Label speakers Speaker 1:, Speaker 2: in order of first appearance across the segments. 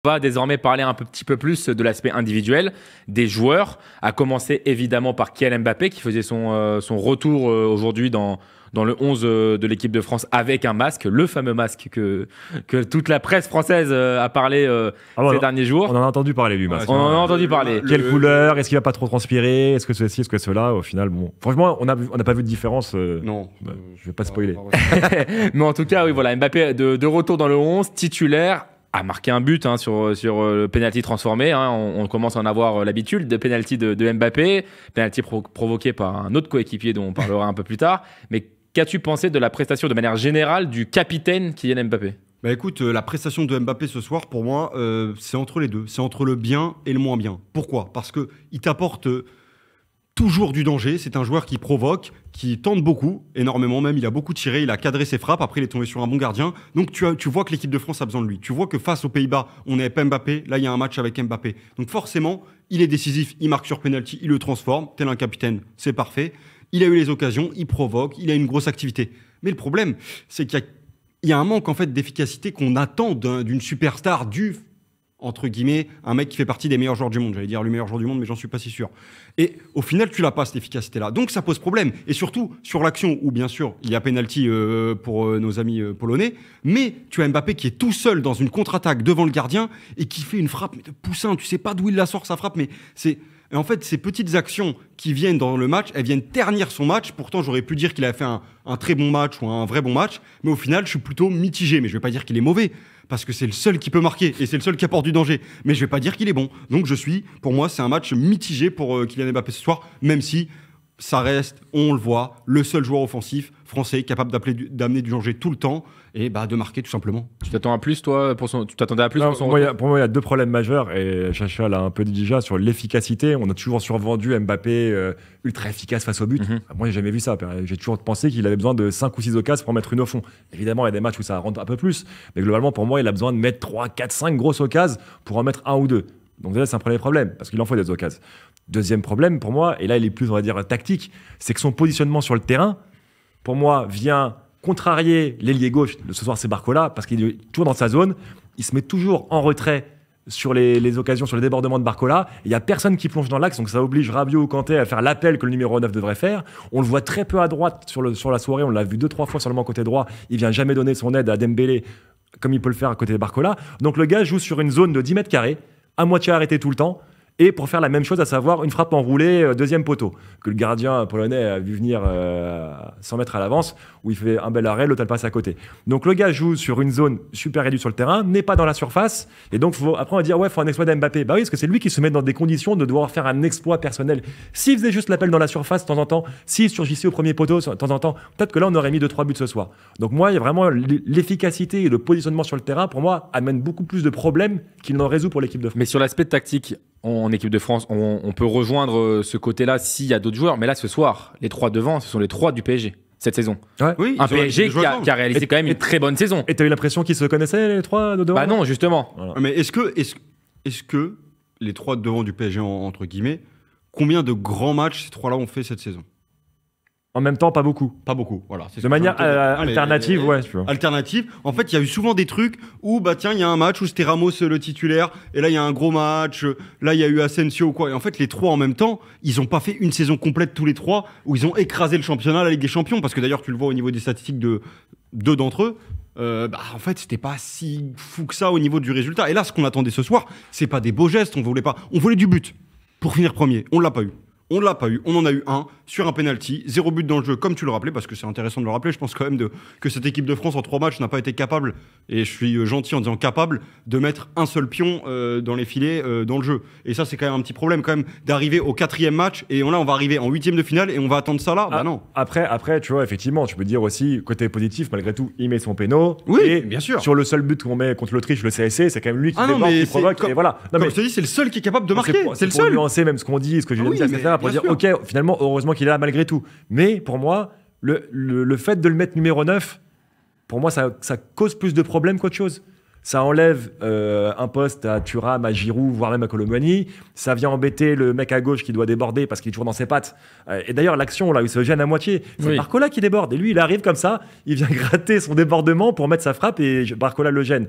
Speaker 1: On va désormais parler petit peu plus de l'aspect individuel des joueurs, à commencer évidemment par Kylian Mbappé qui faisait son retour aujourd'hui dans le 11 de l'équipe de France avec un masque, le fameux masque que toute la presse française a parlé ces derniers jours.
Speaker 2: On en a entendu parler du masque.
Speaker 1: On en a entendu parler.
Speaker 2: Quelle couleur? Est-ce qu'il va pas trop transpirer? Est-ce que ceci? Est-ce que cela? Au final, bon, franchement, on n'a pas vu de différence.
Speaker 3: Non.
Speaker 2: Je vais pas spoiler.
Speaker 1: Mais en tout cas, oui, voilà, Mbappé de retour dans le 11, titulaire. A marqué un but sur le penalty transformé. On commence à en avoir l'habitude de penalty de Mbappé. Penalty provoqué par un autre coéquipier dont on parlera un peu plus tard. Mais qu'as-tu pensé de la prestation de manière générale du capitaine Kylian Mbappé ?
Speaker 3: Bah écoute, la prestation de Mbappé ce soir, pour moi, c'est entre les deux. C'est entre le bien et le moins bien. Pourquoi ? Parce qu'il t'apporte toujours du danger. C'est un joueur qui provoque, qui tente beaucoup, énormément même. Il a beaucoup tiré, il a cadré ses frappes. Après, il est tombé sur un bon gardien. Donc, tu vois que l'équipe de France a besoin de lui. Tu vois que face aux Pays-Bas, on n'avait pas Mbappé. Là, il y a un match avec Mbappé. Donc, forcément, il est décisif. Il marque sur penalty, il le transforme. Tel un capitaine, c'est parfait. Il a eu les occasions, il provoque, il a une grosse activité. Mais le problème, c'est qu'il y a un manque en fait d'efficacité qu'on attend d'une superstar entre guillemets, un mec qui fait partie des meilleurs joueurs du monde. J'allais dire le meilleur joueur du monde, mais j'en suis pas si sûr. Et au final, tu l'as pas, cette efficacité-là. Donc, ça pose problème. Et surtout, sur l'action où, bien sûr, il y a penalty pour nos amis polonais, mais tu as Mbappé qui est tout seul dans une contre-attaque devant le gardien et qui fait une frappe de poussin. Tu sais pas d'où il la sort, sa frappe, mais c'est... Et en fait, ces petites actions qui viennent dans le match, elles viennent ternir son match. Pourtant, j'aurais pu dire qu'il a fait un très bon match ou un vrai bon match. Mais au final, je suis plutôt mitigé. Mais je vais pas dire qu'il est mauvais, parce que c'est le seul qui peut marquer et c'est le seul qui apporte du danger. Mais je vais pas dire qu'il est bon. Donc pour moi, c'est un match mitigé pour Kylian Mbappé ce soir, même si ça reste, on le voit, le seul joueur offensif français capable d'amener du danger tout le temps et de marquer tout simplement.
Speaker 1: Tu t'attends à plus, toi, tu t'attendais à plus pour son retour ?
Speaker 2: Pour moi, il y a deux problèmes majeurs et Chacha l'a un peu dit déjà sur l'efficacité. On a toujours survendu Mbappé ultra efficace face au but. Moi, j'ai jamais vu ça. J'ai toujours pensé qu'il avait besoin de 5 ou 6 occasions pour mettre une au fond. Évidemment, il y a des matchs où ça rentre un peu plus, mais globalement, pour moi, il a besoin de mettre 3, 4, 5 grosses occasions pour en mettre un ou deux. Donc déjà, c'est un premier problème, parce qu'il en faut des occasions. Deuxième problème, pour moi, et là, il est plus, on va dire, tactique, c'est que son positionnement sur le terrain, pour moi, vient contrarier l'ailier gauche. Ce soir, c'est Barcola, parce qu'il est toujours dans sa zone. Il se met toujours en retrait sur les occasions, sur les débordements de Barcola. Il n'y a personne qui plonge dans l'axe, donc ça oblige Rabiot ou Kanté à faire l'appel que le numéro 9 devrait faire. On le voit très peu à droite sur la soirée. On l'a vu 2-3 fois seulement côté droit. Il vient jamais donner son aide à Dembélé, comme il peut le faire à côté de Barcola. Donc le gars joue sur une zone de 10 mètres carrés, à moitié arrêté tout le temps, et pour faire la même chose, à savoir une frappe enroulée, deuxième poteau, que le gardien polonais a vu venir 100 mètres à l'avance, où il fait un bel arrêt, l'autre elle passe à côté. Donc le gars joue sur une zone super réduite sur le terrain, n'est pas dans la surface, et donc après on va dire ouais, il faut un exploit d'Mbappé. Bah oui, parce que c'est lui qui se met dans des conditions de devoir faire un exploit personnel. S'il faisait juste l'appel dans la surface de temps en temps, s'il surgissait au premier poteau de temps en temps, peut-être que là on aurait mis 2-3 buts ce soir. Donc moi, il y a vraiment l'efficacité et le positionnement sur le terrain, pour moi, amène beaucoup plus de problèmes qu'il n'en résout pour l'équipe de France.
Speaker 1: Mais sur l'aspect tactique, en équipe de France, on peut rejoindre ce côté-là s'il y a d'autres joueurs. Mais là, ce soir, les 3 devant, ce sont les 3 du PSG cette saison.
Speaker 2: Ouais.
Speaker 3: Oui,
Speaker 1: un PSG qui a réalisé quand même une très bonne saison.
Speaker 2: Et t'as eu l'impression qu'ils se connaissaient, les 3 de devant ?
Speaker 1: Bah non, justement.
Speaker 3: Voilà. Mais est-ce que les 3 de devant du PSG, entre guillemets, combien de grands matchs ces 3-là ont fait cette saison ?
Speaker 2: En même temps, pas beaucoup.
Speaker 3: Pas beaucoup, voilà.
Speaker 2: De manière alternative, ouais. Tu vois.
Speaker 3: Alternative. En fait, il y a eu souvent des trucs où, tiens, il y a un match où c'était Ramos le titulaire, et là, il y a un gros match, là, il y a eu Asensio ou quoi. Et en fait, les 3 en même temps, ils n'ont pas fait une saison complète tous les 3 où ils ont écrasé le championnat, la Ligue des Champions. Parce que d'ailleurs, tu le vois au niveau des statistiques de 2 d'entre eux. En fait, c'était pas si fou que ça au niveau du résultat. Et là, ce qu'on attendait ce soir, c'est pas des beaux gestes. On voulait du but pour finir premier. On l'a pas eu. On ne l'a pas eu, on en a eu un sur un penalty, 0 but dans le jeu, comme tu le rappelais, parce que c'est intéressant de le rappeler. Je pense quand même que cette équipe de France en 3 matchs n'a pas été capable, et je suis gentil en disant capable, de mettre un seul pion dans les filets dans le jeu. Et ça, c'est quand même un petit problème quand même d'arriver au 4e match, et là, on va arriver en 8e de finale, et on va attendre ça là. Bah non.
Speaker 2: Après, tu vois, effectivement, tu peux dire aussi, côté positif, malgré tout, il met son péno.
Speaker 3: Oui,
Speaker 2: et
Speaker 3: bien sûr.
Speaker 2: Sur le seul but qu'on met contre l'Autriche, le CSC, c'est quand même lui qui déborde, qui provoque, et voilà.
Speaker 3: Non, mais je te dis, c'est le seul qui est capable de marquer. C'est le seul.
Speaker 2: Pour nuancer même ce qu'on dit, ce que j'ai dit, etc., pour dire, ok, finalement, heureusement qu'il est là malgré tout. Mais pour moi, le fait de le mettre numéro 9, pour moi, ça cause plus de problèmes qu'autre chose. Ça enlève un poste à Thuram, à Giroud, voire même à Colomboigny. Ça vient embêter le mec à gauche qui doit déborder parce qu'il est toujours dans ses pattes. Et d'ailleurs, l'action, là où il se gêne à moitié, c'est Barcola qui déborde. Et lui, il arrive comme ça, il vient gratter son débordement pour mettre sa frappe et Barcola le gêne.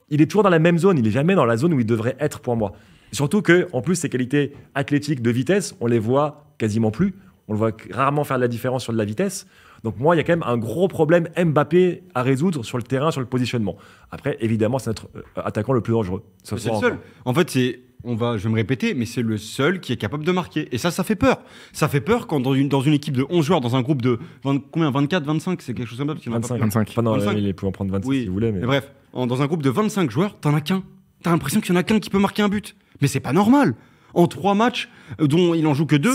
Speaker 2: il est toujours dans la même zone. Il est jamais dans la zone où il devrait être pour moi. Surtout que, en plus, ses qualités athlétiques de vitesse, on les voit quasiment plus. On le voit rarement faire de la différence sur de la vitesse. Donc moi, il y a quand même un gros problème Mbappé à résoudre sur le terrain, sur le positionnement. Après, évidemment, c'est notre attaquant le plus dangereux.
Speaker 3: C'est le seul. En fait, je vais me répéter, mais c'est le seul qui est capable de marquer. Et ça fait peur. Ça fait peur quand dans une équipe de 11 joueurs, dans un groupe de 24, 25, c'est quelque chose comme ça.
Speaker 2: 25. Enfin, non,
Speaker 3: 25.
Speaker 2: il peut en prendre 26
Speaker 3: oui.
Speaker 2: si vous voulez. Mais
Speaker 3: bref, dans un groupe de 25 joueurs, t'en as qu'un. T'as l'impression qu'il y en a qu'un qui peut marquer un but. Mais c'est pas normal. En 3 matchs, dont il en joue que 2.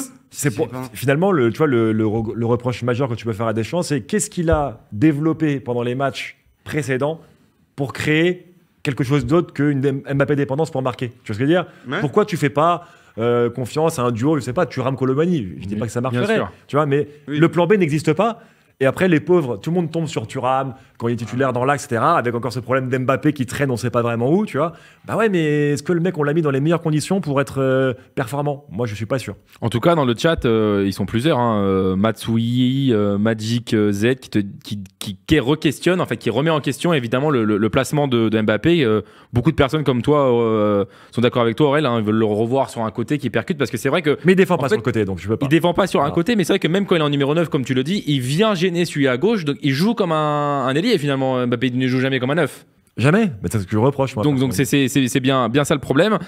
Speaker 2: Finalement, tu vois, le reproche majeur que tu peux faire à Deschamps, c'est qu'est-ce qu'il a développé pendant les matchs précédents pour créer quelque chose d'autre qu'une Mbappé dépendance pour marquer. Tu vois ce que je veux dire ?
Speaker 3: Ouais.
Speaker 2: Pourquoi tu fais pas confiance à un duo, je sais pas, Thuram Colomani ? Je dis pas que ça marcherait, tu vois, mais le plan B n'existe pas. Et après, les pauvres, tout le monde tombe sur Thuram quand il est titulaire dans l'axe, etc. Avec encore ce problème d'Mbappé qui traîne, on sait pas vraiment où, tu vois. Bah ouais, mais est-ce que le mec, on l'a mis dans les meilleures conditions pour être performant ? Moi, je suis pas sûr.
Speaker 1: En tout cas, dans le chat, ils sont plusieurs. Matsui, Magic Z qui re-questionne, en fait, qui remet en question évidemment le placement de Mbappé. Beaucoup de personnes comme toi sont d'accord avec toi, Aurel. Ils veulent le revoir sur un côté qui percute parce que c'est vrai que.
Speaker 2: Mais il défend pas sur le côté, donc je peux pas.
Speaker 1: Il défend pas sur un côté, mais c'est vrai que même quand il est en numéro 9, comme tu le dis, il vient gêner celui à gauche. Donc il joue comme un ailier finalement. Mbappé ne joue jamais comme un 9.
Speaker 2: Jamais. Mais c'est ce que je reproche. Moi,
Speaker 1: donc c'est bien ça le problème.